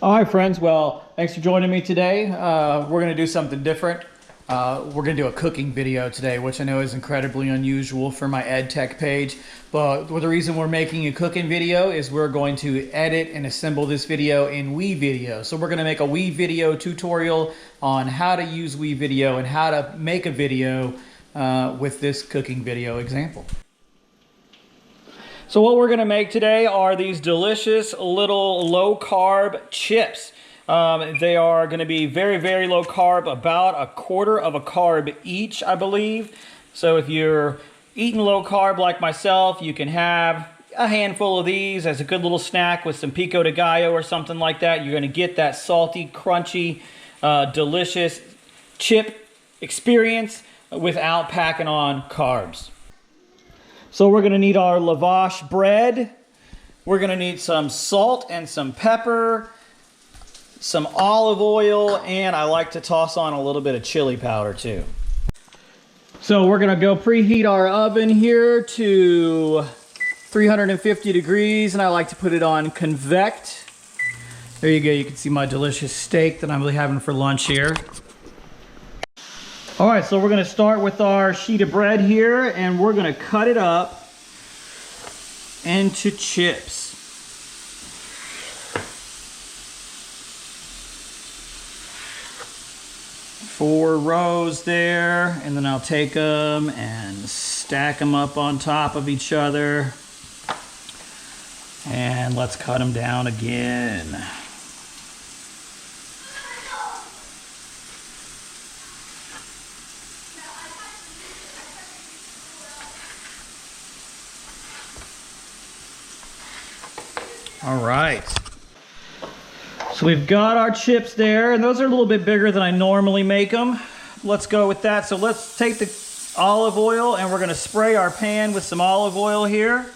All right, friends. Well, thanks for joining me today. We're going to do something different. We're going to do a cooking video today, which I know is incredibly unusual for my EdTech page. But the reason we're making a cooking video is we're going to edit and assemble this video in WeVideo. So we're going to make a WeVideo tutorial on how to use WeVideo and how to make a video with this cooking video example. So what we're going to make today are these delicious little low-carb chips. They are going to be very, very low carb, about 1/4 of a carb each, I believe. So if you're eating low carb like myself, you can have a handful of these as a good little snack with some pico de gallo or something like that. You're going to get that salty, crunchy, delicious chip experience without packing on carbs. So we're going to need our lavash bread. We're going to need some salt and some pepper, some olive oil, and I like to toss on a little bit of chili powder too. So we're going to go preheat our oven here to 350 degrees, and I like to put it on convect. There you go. You can see my delicious steak that I'm really having for lunch here. All right, so we're going to start with our sheet of bread here, and we're going to cut it up into chips. Four rows there, and then I'll take them and stack them up on top of each other. And let's cut them down again. All right, so we've got our chips there, and those are a little bit bigger than I normally make them. Let's go with that. So let's take the olive oil, and we're going to spray our pan with some olive oil here,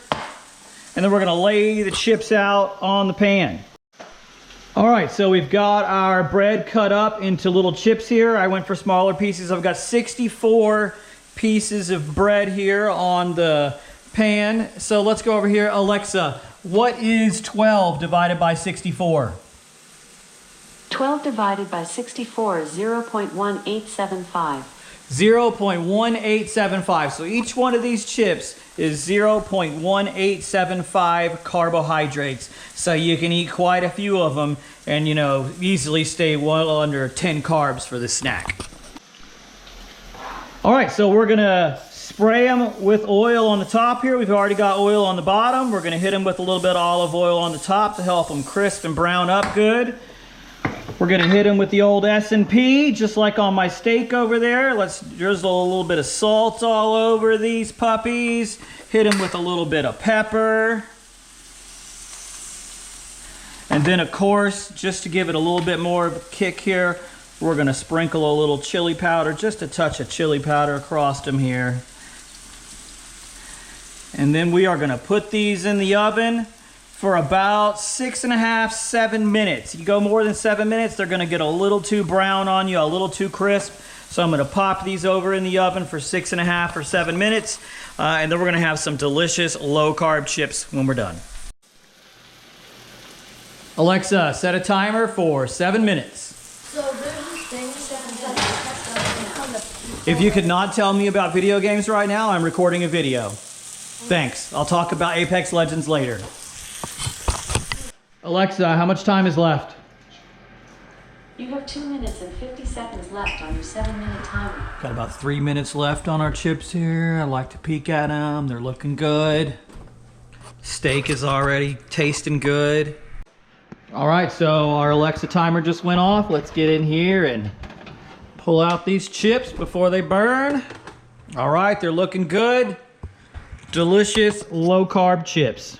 and then we're going to lay the chips out on the pan. All right, so we've got our bread cut up into little chips here. I went for smaller pieces. I've got 64 pieces of bread here on the pan. So let's go over here. Alexa, what is 12 divided by 64? 12 divided by 64 is 0.1875. 0.1875. So each one of these chips is 0.1875 carbohydrates. So you can eat quite a few of them and, you know, easily stay well under 10 carbs for this snack. All right, so we're going to spray them with oil on the top here. We've already got oil on the bottom. We're going to hit them with a little bit of olive oil on the top to help them crisp and brown up good. We're going to hit them with the old S&P, just like on my steak over there. Let's drizzle a little bit of salt all over these puppies. Hit them with a little bit of pepper. And then, of course, just to give it a little bit more of a kick here, we're going to sprinkle a little chili powder, just a touch of chili powder across them here. And then we are going to put these in the oven for about 6.5 to 7 minutes. You go more than 7 minutes, they're going to get a little too brown on you, a little too crisp. So I'm going to pop these over in the oven for 6.5 or 7 minutes. And then we're going to have some delicious low-carb chips when we're done. Alexa, set a timer for 7 minutes. So there's this thing, 7 seconds. If you could not tell me about video games right now, I'm recording a video. Thanks. I'll talk about Apex Legends later. Alexa, how much time is left? You have 2 minutes and 50 seconds left on your 7-minute timer. Got about 3 minutes left on our chips here. I like to peek at them. They're looking good. Steak is already tasting good. All right, so our Alexa timer just went off. Let's get in here and pull out these chips before they burn. All right, they're looking good. Delicious low-carb chips.